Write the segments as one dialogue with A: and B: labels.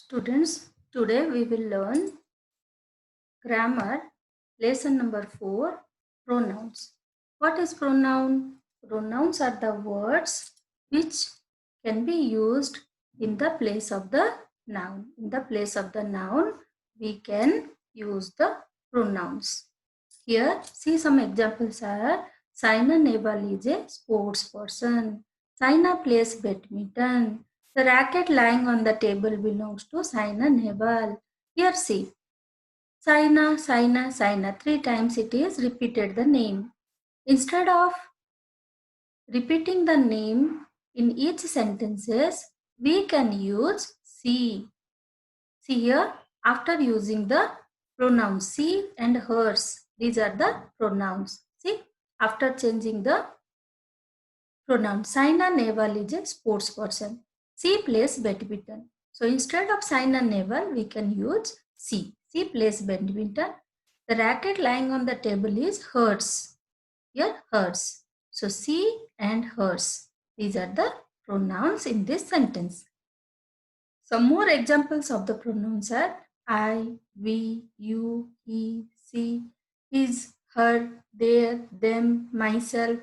A: Students, today we will learn grammar lesson number 4, pronouns. What is pronoun? Pronouns are the words which can be used in the place of the noun. In the place of the noun, we can use the pronouns. Here, see some examples are Saina Nehwal is a sports person. Saina plays badminton. The racket lying on the table belongs to Saina Nehwal. Here see, Saina, Saina, Saina. 3 times it is repeated the name. Instead of repeating the name in each sentences, we can use she. See here, after using the pronouns she and hers, these are the pronouns. See, after changing the pronoun, Saina Nehwal is a sports person. She plays badminton. So instead of Saina Nehwal, we can use she. She plays badminton. The racket lying on the table is hers. Here, hers. So she and hers. These are the pronouns in this sentence. Some more examples of the pronouns are I, we, you, he, she, his, her, their, them, myself,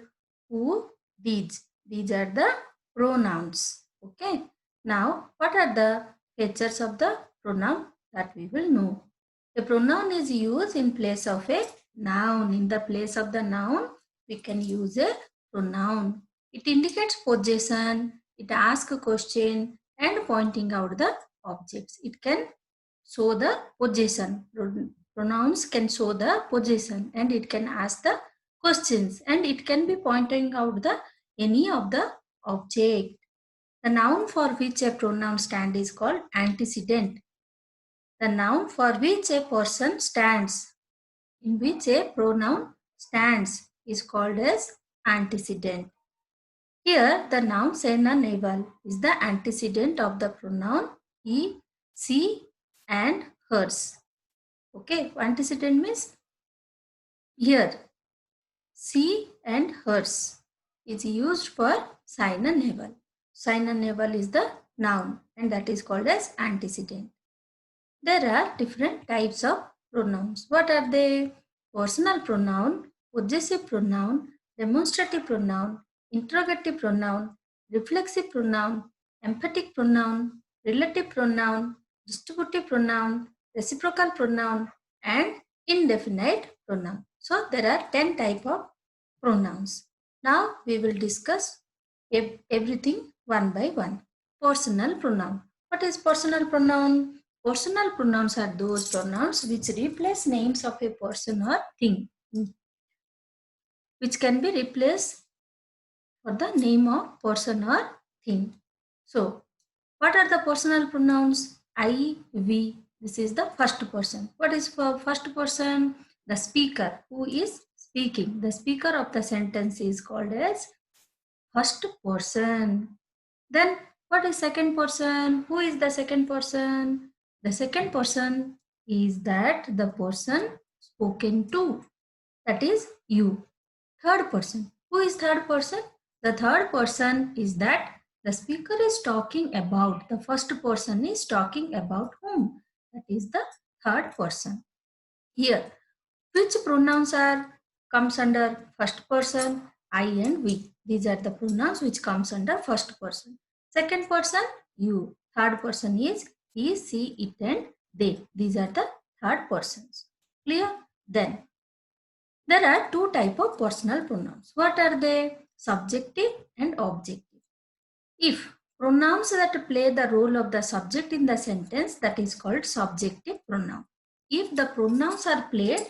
A: who, these. These are the pronouns. Okay. Now, what are the features of the pronoun that we will know? A pronoun is used in place of a noun. In the place of the noun, we can use a pronoun. It indicates possession. It asks a question and pointing out the objects. It can show the possession. Pronouns can show the possession and it can ask the questions and it can be pointing out the any of the object. The noun for which a pronoun stands is called antecedent. The noun for which a person stands, in which a pronoun stands, is called as antecedent. Here, the noun Saina Nehwal is the antecedent of the pronoun he, she, and hers. Okay, antecedent means here, she and hers is used for Saina Nehwal. Saina Nehwal is the noun and that is called as antecedent. There are different types of pronouns. What are they? Personal pronoun, possessive pronoun, demonstrative pronoun, interrogative pronoun, reflexive pronoun, emphatic pronoun, relative pronoun, distributive pronoun, reciprocal pronoun, and indefinite pronoun. So there are 10 types of pronouns. Now we will discuss everything one by one. Personal pronoun. What is personal pronoun? Personal pronouns are those pronouns which replace names of a person or thing, which can be replaced for the name of person or thing. So, what are the personal pronouns? I, we. This is the first person. What is for first person? The speaker who is speaking. The speaker of the sentence is called as first person. Then what is second person? Who is the second person? The second person is that the person spoken to. That is you. Third person. Who is third person? The third person is that the speaker is talking about. The first person is talking about whom? That is the third person. Here, which pronouns are comes under first person? I and we. These are the pronouns which comes under first person. Second person, you. Third person is he, she, it and they. These are the third persons. Clear? Then there are two type of personal pronouns. What are they? Subjective and objective. If pronouns that play the role of the subject in the sentence, that is called subjective pronoun. If the pronouns are played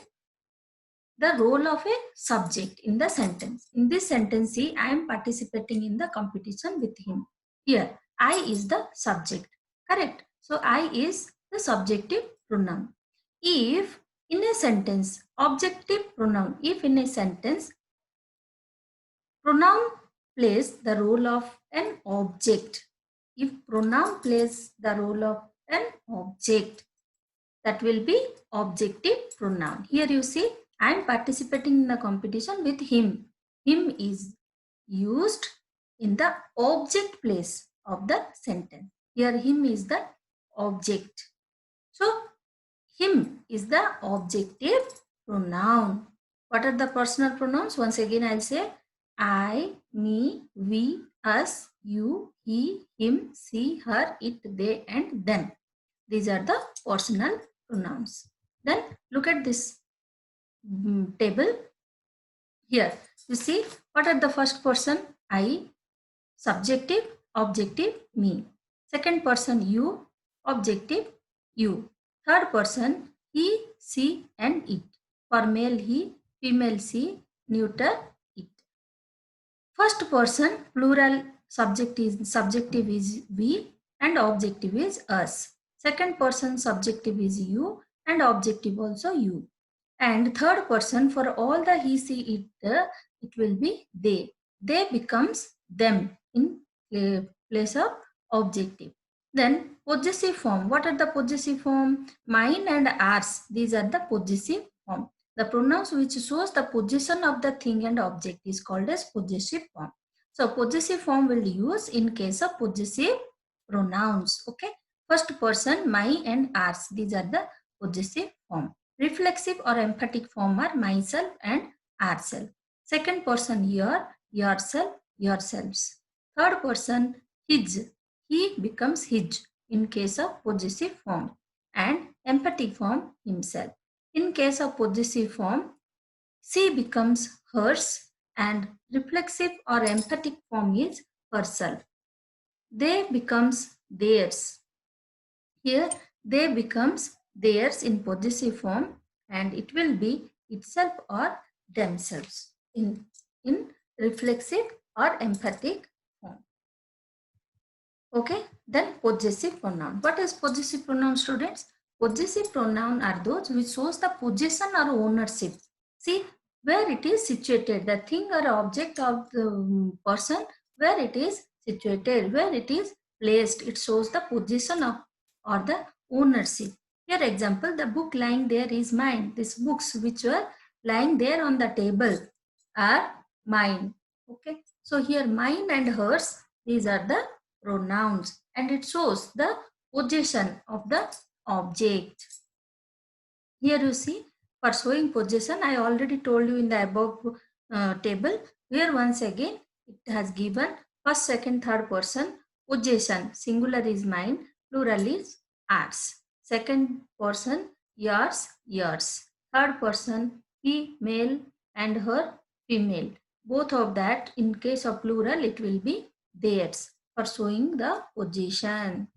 A: the role of a subject in the sentence. In this sentence, see, I am participating in the competition with him. Here, I is the subject. Correct? So, I is the subjective pronoun. If in a sentence, objective pronoun, if in a sentence, pronoun plays the role of an object. If pronoun plays the role of an object, that will be objective pronoun. Here you see, I am participating in the competition with him. Him is used in the object place of the sentence. Here him is the object. So him is the objective pronoun. What are the personal pronouns? Once again I'll say I, me, we, us, you, he, him, she, her, it, they and them. These are the personal pronouns. Then look at this table. Here you see what are the first person? I, subjective, objective, me. Second person you, objective, you. Third person he, she and it. For male he, female she, neuter it. First person plural subjective is we and objective is us. Second person subjective is you and objective also you. And third person for all the he, she, it will be they. They becomes them in place of objective. Then possessive form. What are the possessive form? Mine and ours. These are the possessive form. The pronouns which shows the position of the thing and object is called as possessive form. So possessive form will use in case of possessive pronouns. Okay. First person my and ours. These are the possessive form. Reflexive or emphatic form are myself and ourself. Second person your, yourself, yourselves. Third person his. He becomes his in case of possessive form, and emphatic form himself. In case of possessive form, she becomes hers, and reflexive or emphatic form is herself. They becomes theirs. Here they becomes theirs in possessive form, and it will be itself or themselves in reflexive or emphatic form. Okay, then possessive pronoun. What is possessive pronoun, students? Possessive pronoun are those which shows the possession or ownership. See where it is situated, the thing or object of the person, where it is situated, where it is placed. It shows the possession of or the ownership. Here example, the book lying there is mine. These books which were lying there on the table are mine. Okay, so here mine and hers, these are the pronouns, and it shows the possession of the object. Here you see, for showing possession, I already told you in the above table. Here once again, it has given first, second, third person possession. Singular is mine, plural is ours. Second person yours, yours. Third person he, male, and her, female. Both of that, in case of plural, it will be theirs for showing the possession.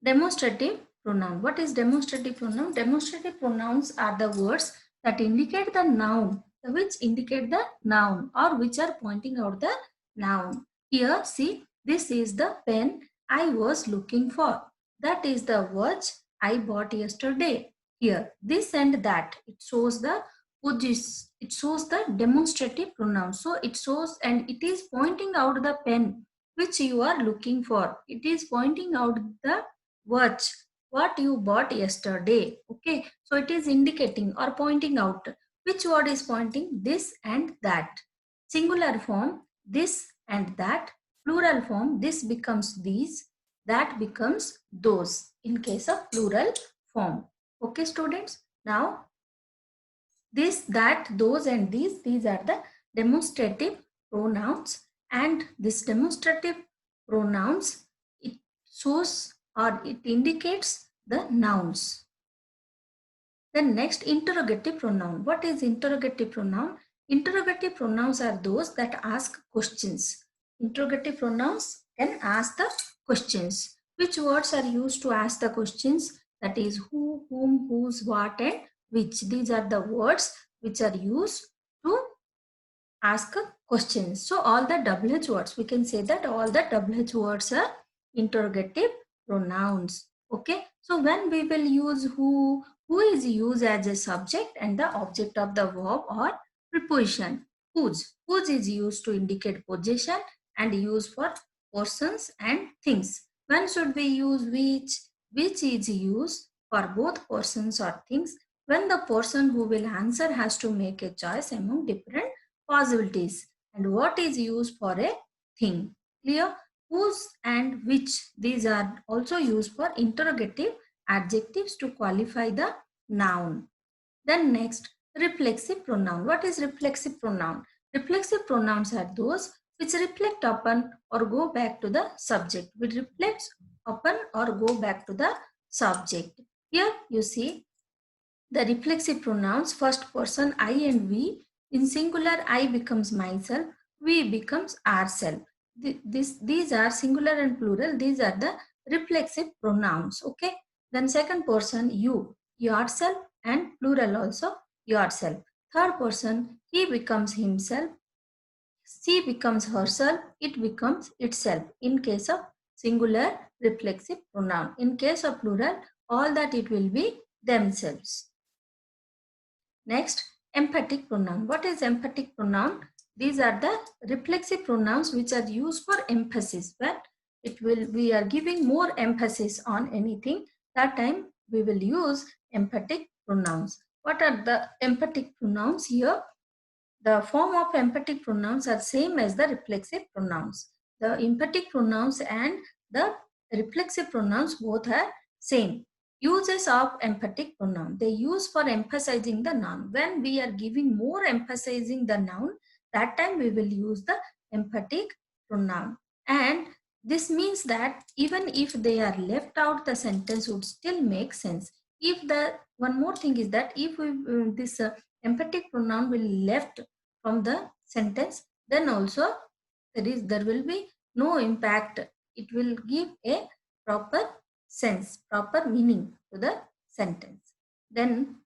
A: Demonstrative pronoun. What is demonstrative pronoun? Demonstrative pronouns are the words that indicate the noun, which indicate the noun or which are pointing out the noun. Here, see, this is the pen I was looking for. That is the watch I bought yesterday. Here, this and that, it shows the it shows the demonstrative pronoun. So it shows and it is pointing out the pen which you are looking for. It is pointing out the watch what you bought yesterday. Okay, so it is indicating or pointing out. Which word is pointing? This and that. Singular form, this and that. Plural form, this becomes these, that becomes those in case of plural form. Okay students, now this, that, those and these are the demonstrative pronouns, and this demonstrative pronouns, it shows or it indicates the nouns. Then next, interrogative pronoun. What is interrogative pronoun? Interrogative pronouns are those that ask questions. Interrogative pronouns can ask the questions. Which words are used to ask the questions? That is who, whom, whose, what and which. These are the words which are used to ask questions. So all the WH words, we can say that all the WH words are interrogative pronouns. Okay, so when we will use who is used as a subject and the object of the verb or preposition. Whose is used to indicate possession and used for persons and things. When should we use which is used for both persons or things when the person who will answer has to make a choice among different possibilities. And what is used for a thing. Clear? whose and which. These are also used for interrogative adjectives to qualify the noun. Then next, reflexive pronoun. What is reflexive pronoun? Reflexive pronouns are those which reflect upon or go back to the subject. Which reflects upon or go back to the subject. Here you see the reflexive pronouns, first person I and we. In singular, I becomes myself, we becomes ourself. These are singular and plural. These are the reflexive pronouns. Okay. Then second person you, yourself, and plural also yourself. Third person he becomes himself, she becomes herself, it becomes itself. In case of singular reflexive pronoun. In case of plural, all that it will be themselves. Next, emphatic pronoun. What is emphatic pronoun? These are the reflexive pronouns which are used for emphasis. But we are giving more emphasis on anything. That time we will use emphatic pronouns. What are the emphatic pronouns here? The form of emphatic pronouns are same as the reflexive pronouns. The emphatic pronouns and the reflexive pronouns both are same. Uses of emphatic pronoun. They use for emphasizing the noun. When we are giving more emphasizing the noun, that time we will use the emphatic pronoun. And this means that even if they are left out, the sentence would still make sense. If the one more thing is that if we this emphatic pronoun will left from the sentence, then also there will be no impact. It will give a proper sense, proper meaning to the sentence. Then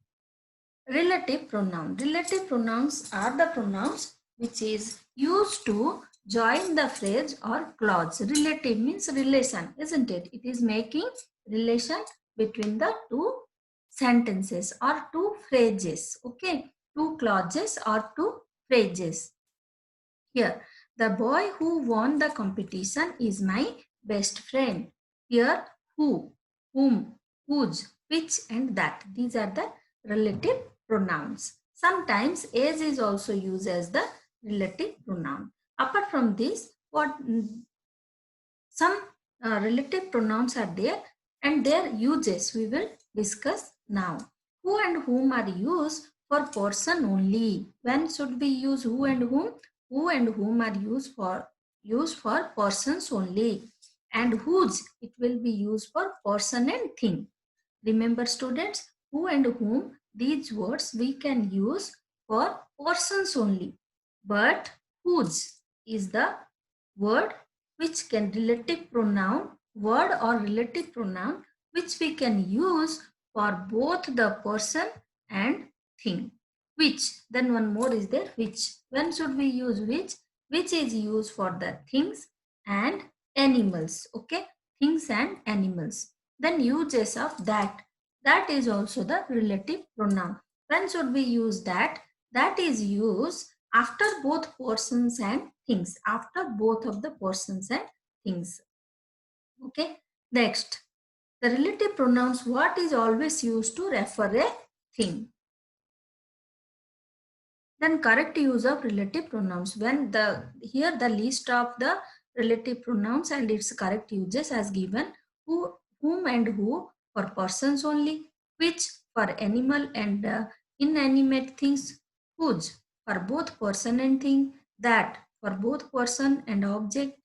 A: relative pronoun. Relative pronouns are the pronouns which is used to join the phrase or clause. Relative means relation, isn't it? It is making relation between the two sentences or two phrases. Okay, two clauses or two phrases. Here, the boy who won the competition is my best friend. Here, who, whom, whose, which, and that. These are the relative pronouns. Sometimes as is also used as the relative pronoun. Apart from this, some relative pronouns are there and their uses we will discuss now. Who and whom are used for person only. When should we use who and whom? Who and whom are used for persons only. And whose, it will be used for person and thing. Remember students, who and whom, these words we can use for persons only. But whose is the word which can relative pronoun, word or relative pronoun which we can use for both the person and thing. Which, then one more is there, which. When should we use which? Which is used for the things and animals. Okay, things and animals. Then uses of that. That is also the relative pronoun. When should we use that? That is used after both persons and things. After both of the persons and things. Okay. Next, the relative pronouns. What is always used to refer a thing? Then correct use of relative pronouns. When here the list of the relative pronouns and its correct uses as given. Who, whom and who for persons only. Which for animal and inanimate things. Whose for both person and thing. That for both person and object.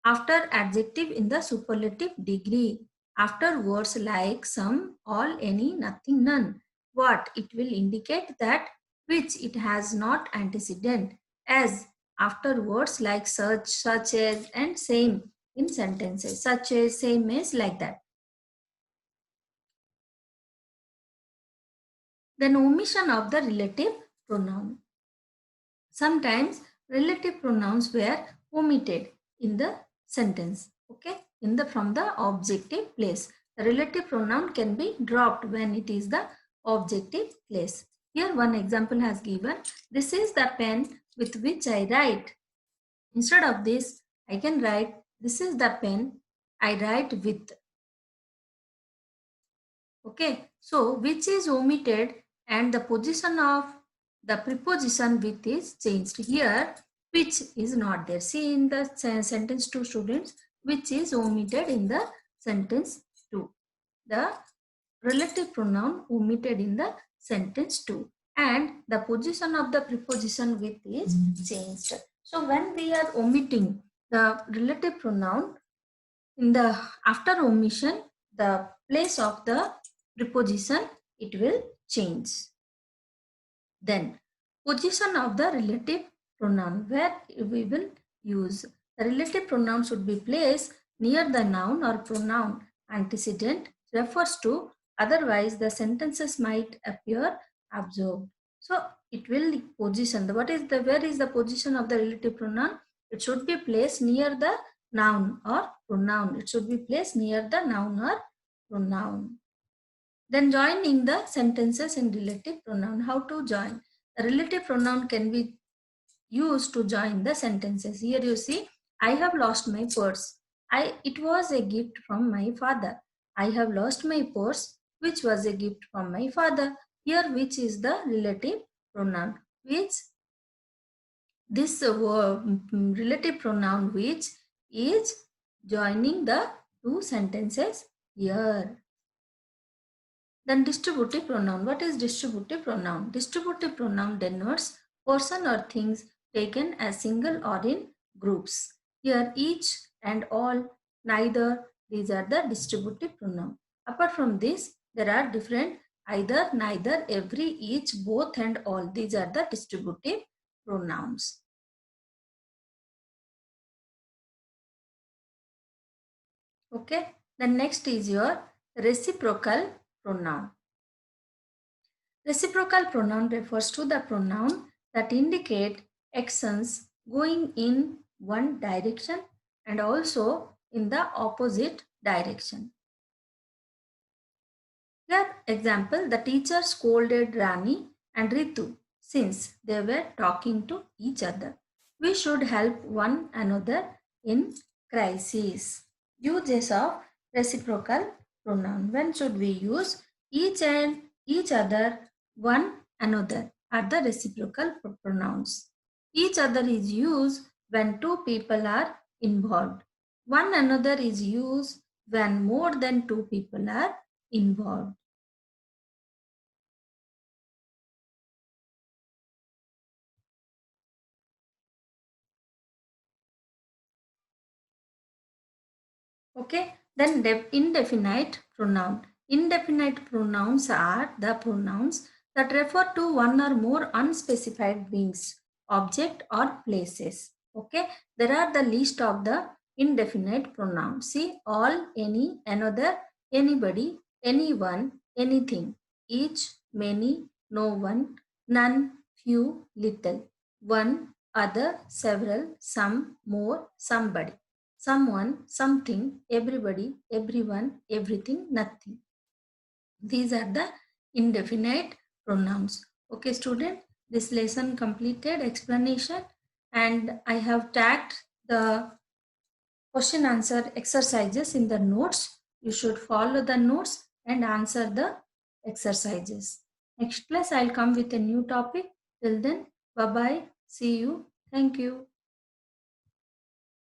A: After adjective in the superlative degree. After words like some, all, any, nothing, none. What? It will indicate that which it has not antecedent. As after words like such as, and same in sentences. Such as, same as, like that. Then omission of the relative pronoun. Sometimes relative pronouns were omitted in the sentence. Okay, from the objective place. The relative pronoun can be dropped when it is the objective place. Here one example has given. This is the pen with which I write. Instead of this, I can write, this is the pen I write with. Okay, so which is omitted and the position of the preposition with is changed. Here, which is not there. See in the sentence to students, which is omitted in the sentence 2. The relative pronoun omitted in the sentence 2, and the position of the preposition with is changed. So when we are omitting the relative pronoun, in the after omission, the place of the preposition it will change. Then position of the relative pronoun, where we will use the relative pronoun should be placed near the noun or pronoun antecedent refers to, otherwise the sentences might appear absorbed. So it will position, what is the, where is the position of the relative pronoun? It should be placed near the noun or pronoun. It should be placed near the noun or pronoun. Then joining the sentences in relative pronoun. How to join? The relative pronoun can be used to join the sentences. Here you see, I have lost my purse. It was a gift from my father. I have lost my purse, which was a gift from my father. Here, which is the relative pronoun? Which this relative pronoun which is joining the two sentences here. Then distributive pronoun. What is distributive pronoun? Distributive pronoun denotes person or things taken as single or in groups. Here each and all, neither, these are the distributive pronoun. Apart from this, there are different either, neither, every, each, both and all. These are the distributive pronouns. Okay. Then next is your reciprocal pronoun. Reciprocal pronoun refers to the pronoun that indicate actions going in one direction and also in the opposite direction. Here, example, the teacher scolded Rani and Ritu since they were talking to each other. We should help one another in crisis. Uses of reciprocal pronoun. When should we use? Each and each other, one another are the reciprocal pronouns. Each other is used when two people are involved. One another is used when more than two people are involved. Okay, then indefinite pronoun. Indefinite pronouns are the pronouns that refer to one or more unspecified beings, object or places. Okay, there are the list of the indefinite pronouns. See, all, any, another, anybody, anyone, anything, each, many, no one, none, few, little, one, other, several, some, more, somebody, someone, something, everybody, everyone, everything, nothing. These are the indefinite pronouns. Okay, student, this lesson completed explanation, and I have tagged the question answer exercises in the notes. You should follow the notes and answer the exercises. Next class, I'll come with a new topic. Till then, bye bye. See you. Thank you.